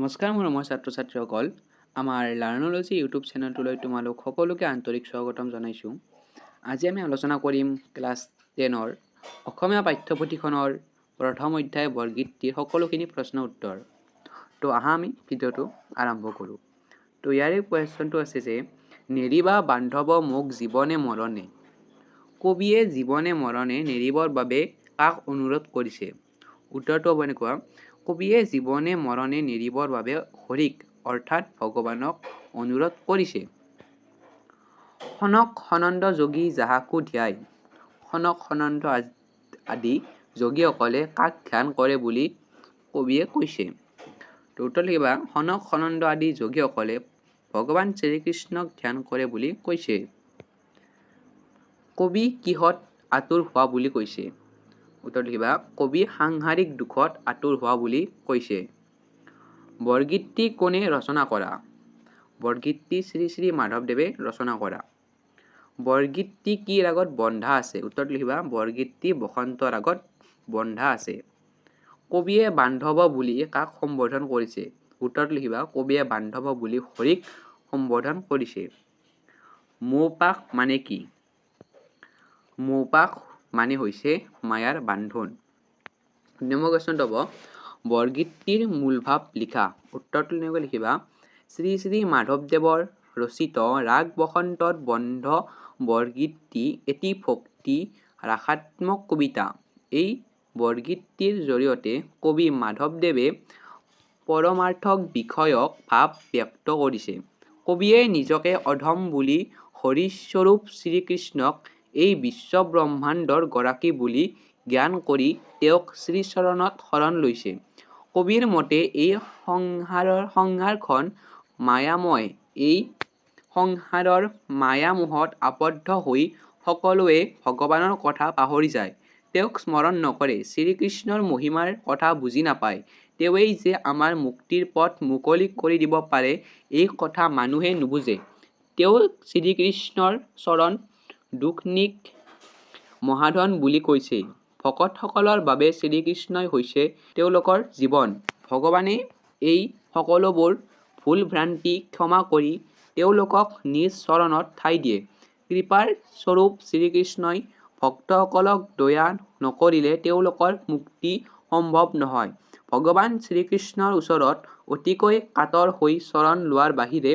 নমস্কাৰ মোৰ ছাত্ৰ ছাত্ৰীসকল আমাৰ লাৰ্নলজি ইউটিউব চেনেলটোলৈ তোমালোক সকলোকে আন্তৰিক স্বাগতম জনাইছোঁ। আজি আমি আলোচনা কৰিম ক্লাছ 10ৰ অসমীয়া পাঠ্যপুথিখনৰ প্ৰথম অধ্যায় বৰগীতটিৰ সকলোখিনি প্ৰশ্ন উত্তৰ। তো আহা আমি ভিডিঅ'টো আৰম্ভ কৰোঁ। তো ইয়াৰে কুৱেশ্যনটো আছে যে নেৰিবা বান্ধৱ মোক জীৱনে মৰণে, কবিয়ে জীৱনে মৰণে নেৰিবৰ বাবে কাক অনুৰোধ কৰিছে? উত্তৰটো হ'ব এনেকুৱা, কবিয়ে জীৱনে মৰণে নেৰিবৰ বাবে হৰিক অৰ্থাৎ ভগৱানক অনুৰোধ কৰিছে। সনক সনন্দ যোগী যাহাকো ধ্যায়, সনক সনন্দ আদি যোগীসকলে কাক ধ্যান কৰে বুলি কবিয়ে কৈছে? তো উত্তৰ লিখিবা, সনক সনন্দ আদি যোগীসকলে ভগৱান শ্ৰীকৃষ্ণক ধ্যান কৰে বুলি কৈছে। কবি কিহত আতুৰ হোৱা বুলি কৈছে? উত্তৰ লিখিবা, কবি সাংসাৰিক দুখত আতুৰ হোৱা বুলি কৈছে। বৰগীতটি কোনে ৰচনা কৰা? বৰগীতটি শ্ৰী শ্ৰী মাধৱদেৱে ৰচনা কৰা। বৰগীতটি কি ৰাগত বন্ধা আছে? উত্তৰটো লিখিবা, বৰগীতটি বসন্ত ৰাগত বন্ধা আছে। কবিয়ে বান্ধৱ বুলি কাক সম্বোধন কৰিছে? উত্তৰটো লিখিবা, কবিয়ে বান্ধৱ বুলি হৰিক সম্বোধন কৰিছে। মৌপাশ মানে কি? মৌপাশ মানে হৈছে মায়াৰ বান্ধোন। নম্বৰ কুৱেশ্যনটো হ'ব, বৰগীতটিৰ মূল ভাৱ লিখা। উত্তৰটো এনেকৈ লিখিবা, শ্ৰী শ্ৰী মাধৱদেৱৰ ৰচিত ৰাগ বসন্তত বন্ধ বৰগীতটি এটি ভক্তি ৰাসাত্মক কবিতা। এই বৰগীতটিৰ জৰিয়তে কবি মাধৱদেৱে পৰমাৰ্থক বিষয়ক ভাৱ ব্যক্ত কৰিছে। কবিয়ে নিজকে অধম বুলি হৰিস্বৰূপ শ্ৰীকৃষ্ণক এই বিশ্ব ব্ৰহ্মাণ্ডৰ গৰাকী বুলি জ্ঞান কৰি তেওঁক শ্ৰীচৰণত শৰণ লৈছে। কবিৰ মতে এই সংসাৰখন মায়াময়। এই সংসাৰৰ মায়ামোহত আবদ্ধ হৈ সকলোৱে ভগৱানৰ কথা পাহৰি যায়, তেওঁক স্মৰণ নকৰে, শ্ৰীকৃষ্ণৰ মহিমাৰ কথা বুজি নাপায়। তেওঁৱেই যে আমাৰ মুক্তিৰ পথ মুকলি কৰি দিব পাৰে, এই কথা মানুহে নুবুজে। তেওঁ শ্ৰীকৃষ্ণৰ চৰণ দুখনিক মহাধন বুলি কৈছে। ভকতসকলৰ বাবে শ্ৰীকৃষ্ণই হৈছে তেওঁলোকৰ জীৱন। ভগৱানে এই সকলোবোৰ ভুল ভ্ৰান্তি ক্ষমা কৰি তেওঁলোকক নিজ চৰণত ঠাই দিয়ে। কৃপাৰ স্বৰূপ শ্ৰীকৃষ্ণই ভক্তসকলক দয়া নকৰিলে তেওঁলোকৰ মুক্তি সম্ভৱ নহয়। ভগৱান শ্ৰীকৃষ্ণৰ ওচৰত অতিকৈ কাতৰ হৈ চৰণ লোৱাৰ বাহিৰে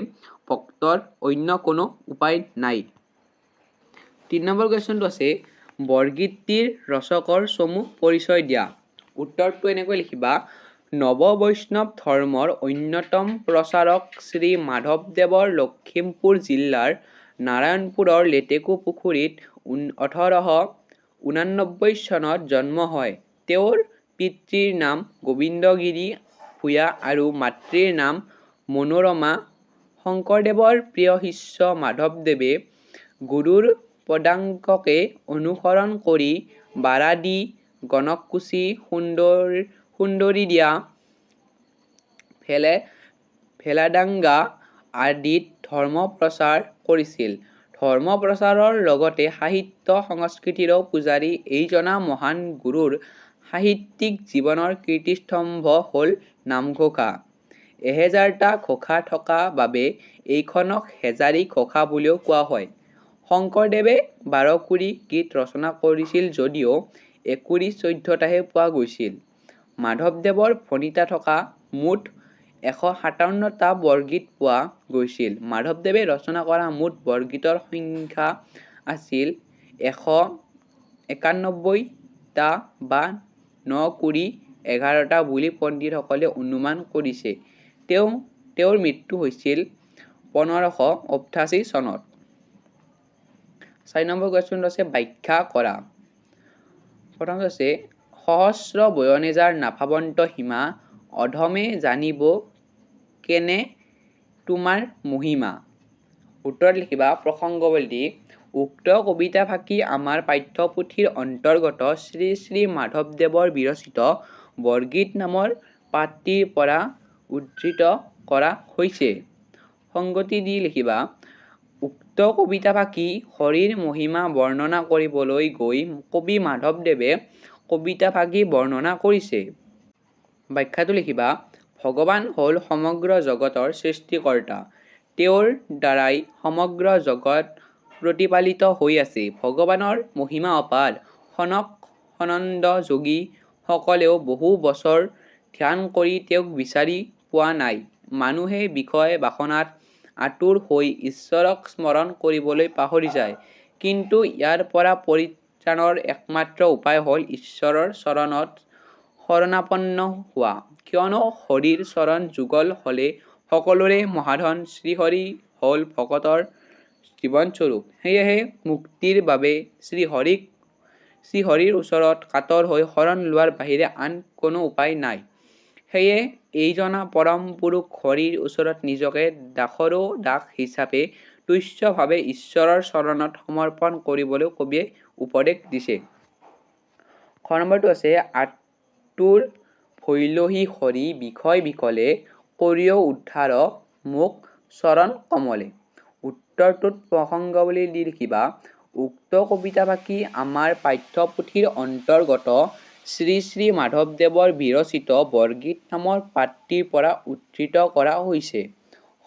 ভক্তৰ অন্য কোনো উপায় নাই। ৩ নম্বৰ কুৱেশ্যনটো আছে, বৰগীতটিৰ ৰচকৰ চমু পৰিচয় দিয়া। উত্তৰটো এনেকৈ লিখিবা, নৱ বৈষ্ণৱ ধৰ্মৰ অন্যতম প্ৰচাৰক শ্ৰী মাধৱদেৱৰ লখিমপুৰ জিলাৰ নাৰায়ণপুৰৰ লেটেকুপুখুৰীত 1889 চনত জন্ম হয়। তেওঁৰ পিতৃৰ নাম গোবিন্দগিৰি ভূঞা আৰু মাতৃৰ নাম মনোৰমা। শংকৰদেৱৰ প্ৰিয় শিষ্য মাধৱদেৱে গুৰুৰ পদাঙ্ককে অনুসৰণ কৰি বাৰাদি, গণককুছি, সুন্দৰীদিয়া, ভেলাডাংগা আদিত ধৰ্ম প্ৰচাৰ কৰিছিল। ধৰ্ম প্ৰচাৰৰ লগতে সাহিত্য সংস্কৃতিৰো পূজাৰী এইজনা মহান গুৰুৰ সাহিত্যিক জীৱনৰ কীৰ্তিস্তম্ভ হ'ল নামঘোষা। 1000টা ঘোষা থকা বাবে এইখনক হেজাৰী ঘোষা বুলিও কোৱা হয়। শংকৰদেৱে 12 কুৰি গীত ৰচনা কৰিছিল যদিও একুৰি 14টাহে পোৱা গৈছিল। মাধৱদেৱৰ ভণিতা থকা মুঠ 157টা বৰগীত পোৱা গৈছিল। মাধৱদেৱে ৰচনা কৰা মুঠ বৰগীতৰ সংখ্যা আছিল 191টা বা 9 কুৰি 11টা বুলি পণ্ডিতসকলে অনুমান কৰিছে। তেওঁৰ মৃত্যু হৈছিল 1588 চনত। 4 নম্বৰ কুৱেশ্যনটো আছে, ব্যাখ্যা কৰা। প্ৰথমটো আছে, সহস্ৰ বয়নে যাৰ নাভাৱন্ত সীমা, অধমে জানিব কেনে তোমাৰ মহিমা। উত্তৰত লিখিবা, প্ৰসংগৱলী। উক্ত কবিতাফাঁকি আমাৰ পাঠ্যপুথিৰ অন্তৰ্গত শ্ৰী শ্ৰী মাধৱদেৱৰ বিৰচিত বৰগীত নামৰ পাঠটিৰ পৰা উদ্ধৃত কৰা হৈছে। সংগতি দি লিখিবা, উক্ত কবিতাফাঁকি হৰিৰ মহিমা বৰ্ণনা কৰিবলৈ গৈ কবি মাধৱদেৱে কবিতাফাঁকি বৰ্ণনা কৰিছে। ব্যাখ্যাটো লিখিবা, ভগৱান হ'ল সমগ্ৰ জগতৰ সৃষ্টিকৰ্তা। তেওঁৰ দ্বাৰাই সমগ্ৰ জগত প্ৰতিপালিত হৈ আছে। ভগৱানৰ মহিমা অপাৰ। সনক সনন্দ যোগী সকলেও বহু বছৰ ধ্যান কৰি তেওঁক বিচাৰি পোৱা নাই। মানুহে বিষয় বাসনাত আতুৰ হৈ ঈশ্বৰক স্মৰণ কৰিবলৈ পাহৰি যায়। কিন্তু ইয়াৰ পৰা পৰিত্ৰাণৰ একমাত্ৰ উপায় হ'ল ঈশ্বৰৰ চৰণত শৰণাপন্ন হোৱা। কিয়নো হৰিৰ চৰণ যুগল হ'লে সকলোৰে মহাধন। শ্ৰীহৰি হ'ল ভকতৰ জীৱনস্বৰূপ। সেয়েহে মুক্তিৰ বাবে শ্ৰীহৰিৰ ওচৰত কাতৰ হৈ শৰণ লোৱাৰ বাহিৰে আন কোনো উপায় নাই। সেয়ে এইজনা পৰম পুৰুষ হৰিৰ ওচৰত নিজকে দাসৰো দাস হিচাপে তুচ্ছভাৱে ঈশ্বৰৰ চৰণত সমৰ্পণ কৰিবলৈ কবিয়ে উপদেশ দিছে। খ নম্বৰটো আছে আতুৰ ভৈলহি হৰি বিষয় বিকলে কৰিয় উদ্ধাৰ মোক চৰণ কমলে। উত্তৰটোত প্ৰসংগাৱলী দি লিখিবা উক্ত কবিতাফাঁকি আমাৰ পাঠ্যপুথিৰ অন্তৰ্গত শ্ৰী শ্ৰী মাধৱদেৱৰ বিৰচিত বৰগীত নামৰ পাঠটিৰ পৰা উদ্ধৃত কৰা হৈছে।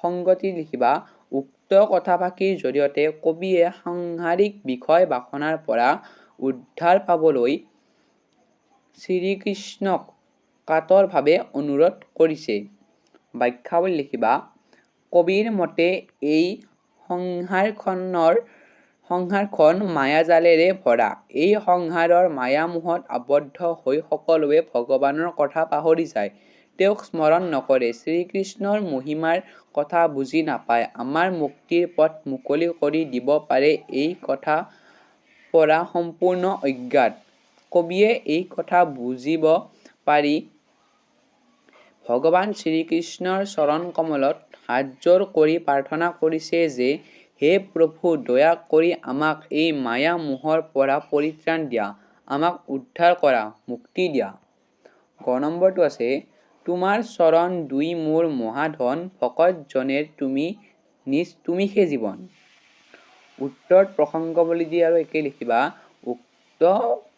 সংগতি লিখিবা উক্ত কথাফাঁকিৰ জৰিয়তে কবিয়ে সাংসাৰিক বিষয় বাসনাৰ পৰা উদ্ধাৰ পাবলৈ শ্ৰীকৃষ্ণক কাতৰভাৱে অনুৰোধ কৰিছে। ব্যাখ্যাৱলী লিখিবা কবিৰ মতে এই সংসাৰখন মায়াজালেৰে ভৰা। এই সংসাৰৰ মায়ামোহত আবদ্ধ হৈ সকলোৱে ভগৱানৰ কথা পাহৰি যায়। তেওঁক স্মৰণ নকৰে। শ্ৰীকৃষ্ণৰ মহিমাৰ কথা বুজি নাপায়। আমাৰ মুক্তিৰ পথ মুকলি কৰি দিব পাৰে এই কথা পৰা সম্পূৰ্ণ অজ্ঞাত। কবিয়ে এই কথা বুজিব পাৰি ভগৱান শ্ৰীকৃষ্ণৰ চৰণকমলত হাতজোৰ কৰি প্ৰাৰ্থনা কৰিছে যে হে প্ৰভু দয়া কৰি আমাক এই মায়া মোহৰ পৰা পৰিত্ৰাণ দিয়া, আমাক উদ্ধাৰ কৰা, মুক্তি দিয়া। গ নম্বৰটো আছে তোমাৰ চৰণ দুই মোৰ মহাধন ভকত জনেৰ তুমিহে জীৱন। উত্তৰত প্ৰসংগাৱলী দি আৰু একে লিখিবা উক্ত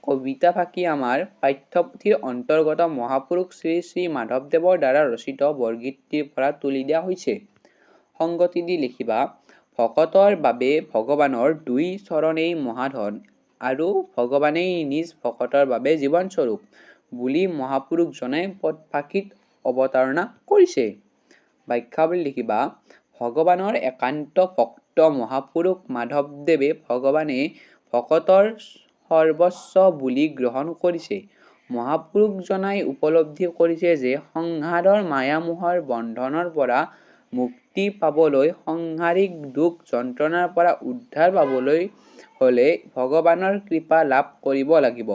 কবিতাফাঁকি আমাৰ পাঠ্যপুথিৰ অন্তৰ্গত মহাপুৰুষ শ্ৰী শ্ৰী মাধৱদেৱৰ দ্বাৰা ৰচিত বৰগীতটিৰ পৰা তুলি দিয়া হৈছে। সংগতি দি লিখিবা ভকতৰ বাবে ভগৱানৰ দুই চৰণেই মহাধন আৰু ভগৱানেই নিজ ভকতৰ বাবে জীৱনস্বৰূপ বুলি মহাপুৰুষজনে পদফাঁকিত অৱতাৰণা কৰিছে। ব্যাখ্যাৱলী লিখিবা ভগৱানৰ একান্ত ভক্ত মহাপুৰুষ মাধৱদেৱে ভগৱানে ভকতৰ সৰ্বস্ব বুলি গ্ৰহণ কৰিছে। মহাপুৰুষজনাই উপলব্ধি কৰিছে যে সংসাৰৰ মায়ামোহৰ বন্ধনৰ পৰা মুক্তি পাবলৈ সাংসাৰিক দুখ যন্ত্ৰণাৰ পৰা উদ্ধাৰ পাবলৈ হলে ভগৱানৰ কৃপা লাভ কৰিব লাগিব।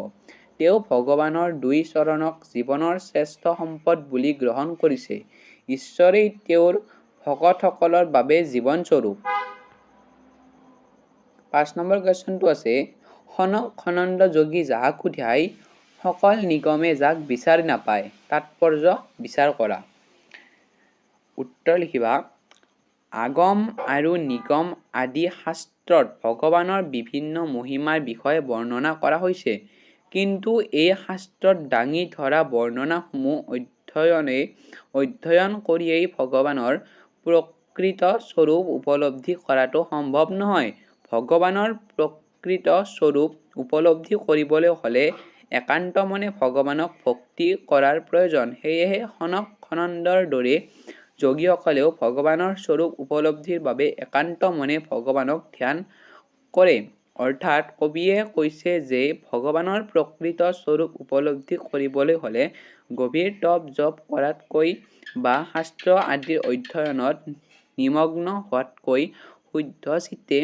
তেওঁ ভগৱানৰ দুই চৰণক জীৱনৰ শ্ৰেষ্ঠ সম্পদ বুলি গ্ৰহণ কৰিছে। ঈশ্বৰেই তেওঁৰ ভকতসকলৰ বাবে জীৱনস্বৰূপ। ৫ নম্বৰ কুৱেশ্যনটো আছে সনক সনন্দ যোগী যাহাক সুধাই সকল নিগমে যাক বিচাৰি নাপায় তাৎপৰ্য বিচাৰ কৰা। উত্তৰ লিখিবা আগম আৰু নিগম আদি শাস্ত্ৰত ভগৱানৰ বিভিন্ন মহিমাৰ বিষয়ে বৰ্ণনা কৰা হৈছে। কিন্তু এই শাস্ত্ৰত দাঙি ধৰা বৰ্ণনাসমূহ অধ্যয়ন কৰিয়েই ভগৱানৰ প্ৰকৃত স্বৰূপ উপলব্ধি কৰাটো সম্ভৱ নহয়। ভগৱানৰ প্ৰকৃত স্বৰূপ উপলব্ধি কৰিবলৈ হলে একান্ত মনে ভগৱানক ভক্তি কৰাৰ প্ৰয়োজন। সেয়েহে সনক সনন্দৰ দৰে যোগীসকলেও ভগৱানৰ স্বৰূপ উপলব্ধিৰ বাবে একান্ত মনে ভগৱানক ধ্যান কৰে। অৰ্থাৎ কবিয়ে কৈছে যে ভগৱানৰ প্ৰকৃত স্বৰূপ উপলব্ধি কৰিবলৈ হলে গভীৰ তপ জপ কৰাতকৈ বা শাস্ত্ৰ আদিৰ অধ্যয়নত নিমগ্ন হোৱাতকৈ শুদ্ধচিত্তে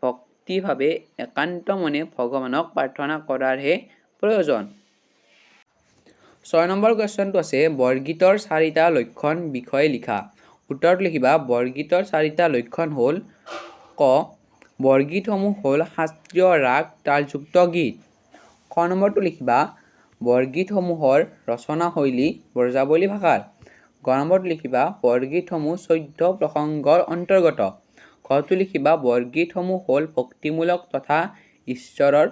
ভক্তিভাৱে একান্ত মনে ভগৱানক প্ৰাৰ্থনা কৰাৰহে প্ৰয়োজন। ৬ নম্বৰ কুৱেশ্যনটো আছে বৰগীতৰ চাৰিটা লক্ষণ বিষয়ে লিখা। উত্তৰত লিখিবা বৰগীতৰ চাৰিটা লক্ষণ হ'ল ক বৰগীতসমূহ হ'ল শাস্ত্ৰীয় ৰাগ তালযুক্ত গীত। খ নম্বৰটো লিখিবা বৰগীতসমূহৰ ৰচনাশৈলী ব্ৰজাৱলী ভাষাৰ। গ নম্বৰটো লিখিবা বৰগীতসমূহ ১৪ প্ৰসংগৰ অন্তৰ্গত। ঘটো লিখিবা বৰগীতসমূহ হ'ল ভক্তিমূলক তথা ঈশ্বৰৰ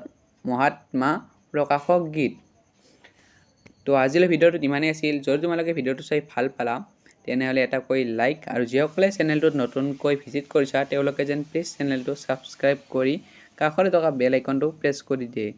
মহাত্মা প্ৰকাশক গীত। তো আজিলৈ ভিডিঅ'টোত ইমানেই আছিল। যদি তোমালোকে ভিডিঅ'টো চাই ভাল পালা তেনেহ'লে এটা কৈ লাইক, আৰু যিসকলে চেনেলটোত নতুনকৈ ভিজিট কৰিছা তেওঁলোকে যেন প্লিজ চেনেলটো ছাবস্ক্ৰাইব কৰি কাষতে থকা বেল আইকনটো প্ৰেছ কৰি দিয়ে।